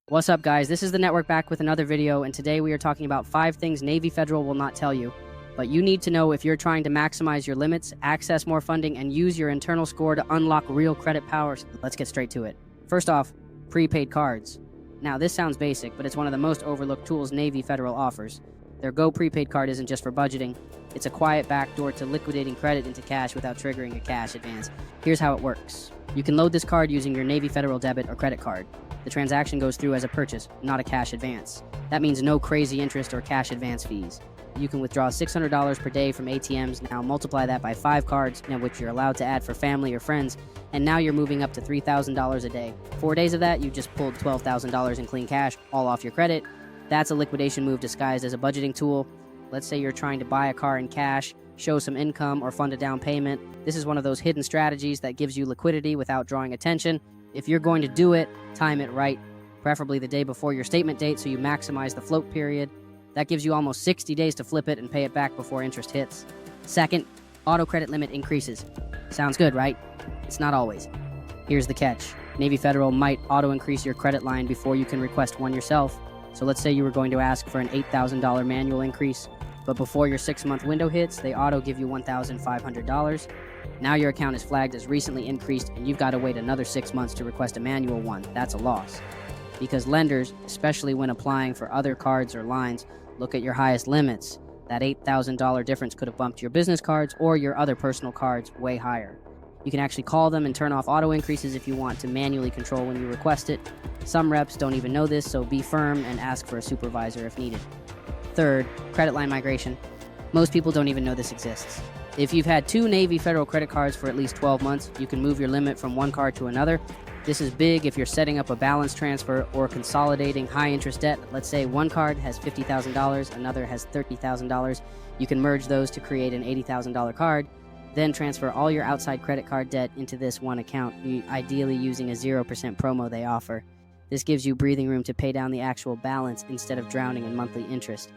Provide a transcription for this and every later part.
What's up, guys? This is the network back with another video, and today we are talking about 5 things Navy Federal will not tell you, but you need to know if you're trying to maximize your limits, access more funding, and use your internal score to unlock real credit powers. Let's get straight to it. First off, prepaid cards. Now, this sounds basic, but it's one of the most overlooked tools Navy Federal offers. Their Go prepaid card isn't just for budgeting. It's a quiet backdoor to liquidating credit into cash without triggering a cash advance. Here's how it works. You can load this card using your Navy Federal debit or credit card. The transaction goes through as a purchase, not a cash advance. That means no crazy interest or cash advance fees. You can withdraw $600 per day from ATMs. Now multiply that by 5 cards, which you're allowed to add for family or friends, and now you're moving up to $3,000 a day. 4 days of that, you just pulled $12,000 in clean cash, all off your credit. That's a liquidation move disguised as a budgeting tool. Let's say you're trying to buy a car in cash, show some income, or fund a down payment. This is one of those hidden strategies that gives you liquidity without drawing attention. If you're going to do it, time it right, preferably the day before your statement date so you maximize the float period. That gives you almost 60 days to flip it and pay it back before interest hits. Second, auto credit limit increases. Sounds good, right? It's not always. Here's the catch. Navy Federal might auto increase your credit line before you can request one yourself. So let's say you were going to ask for an $8,000 manual increase, but before your 6-month window hits, they auto give you $1,500. Now your account is flagged as recently increased, and you've got to wait another 6 months to request a manual one. That's a loss. Because lenders, especially when applying for other cards or lines, look at your highest limits. That $8,000 difference could have bumped your business cards or your other personal cards way higher. You can actually call them and turn off auto increases if you want to manually control when you request it. Some reps don't even know this, so be firm and ask for a supervisor if needed. Third, credit line migration. Most people don't even know this exists. If you've had 2 Navy Federal credit cards for at least 12 months, you can move your limit from one card to another. This is big if you're setting up a balance transfer or consolidating high-interest debt. Let's say one card has $50,000, another has $30,000. You can merge those to create an $80,000 card, then transfer all your outside credit card debt into this one account, ideally using a 0% promo they offer. This gives you breathing room to pay down the actual balance instead of drowning in monthly interest.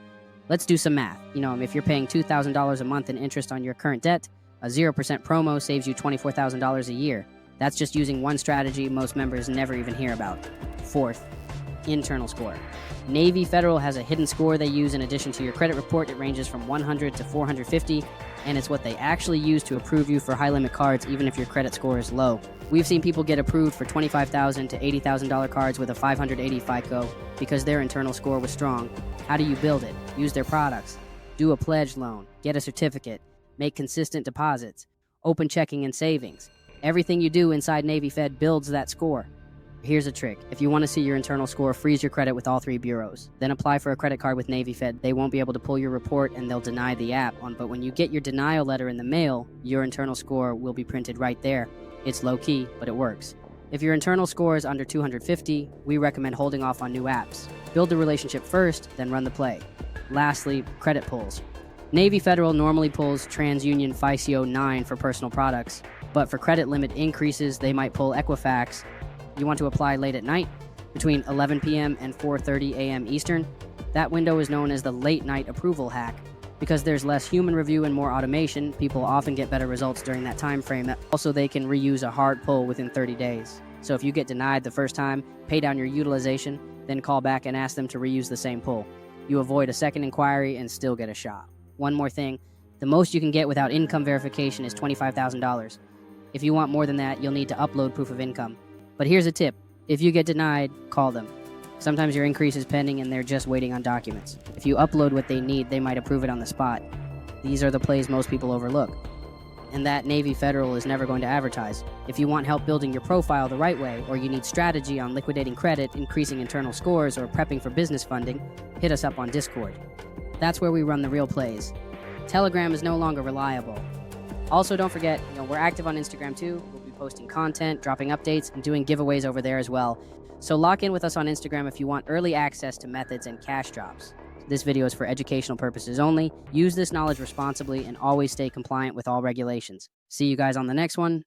Let's do some math. If you're paying $2,000 a month in interest on your current debt, a 0% promo saves you $24,000 a year. That's just using one strategy most members never even hear about. Fourth, internal score. Navy Federal has a hidden score they use in addition to your credit report. It ranges from 100 to 450, and it's what they actually use to approve you for high-limit cards even if your credit score is low. We've seen people get approved for $25,000 to $80,000 cards with a 580 FICO because their internal score was strong. How do you build it? Use their products. Do a pledge loan. Get a certificate. Make consistent deposits. Open checking and savings. Everything you do inside Navy Fed builds that score. Here's a trick. If you want to see your internal score, freeze your credit with all 3 bureaus. Then apply for a credit card with Navy Fed. They won't be able to pull your report and they'll deny the app. But when you get your denial letter in the mail, your internal score will be printed right there. It's low-key, but it works. If your internal score is under 250, we recommend holding off on new apps. Build the relationship first, then run the play. Lastly, credit pulls. Navy Federal normally pulls TransUnion FICO 9 for personal products, but for credit limit increases, they might pull Equifax. You want to apply late at night, between 11 p.m. and 4:30 a.m. Eastern. That window is known as the late night approval hack. Because there's less human review and more automation, people often get better results during that time frame. Also, they can reuse a hard pull within 30 days. So if you get denied the first time, pay down your utilization, then call back and ask them to reuse the same pull. You avoid a second inquiry and still get a shot. One more thing, the most you can get without income verification is $25,000. If you want more than that, you'll need to upload proof of income. But here's a tip. If you get denied, call them. Sometimes your increase is pending and they're just waiting on documents. If you upload what they need, they might approve it on the spot. These are the plays most people overlook. And that Navy Federal is never going to advertise. If you want help building your profile the right way, or you need strategy on liquidating credit, increasing internal scores, or prepping for business funding, hit us up on Discord. That's where we run the real plays. Telegram is no longer reliable. Also, don't forget, we're active on Instagram too. We'll be posting content, dropping updates, and doing giveaways over there as well. So lock in with us on Instagram if you want early access to methods and cash drops. This video is for educational purposes only. Use this knowledge responsibly and always stay compliant with all regulations. See you guys on the next one.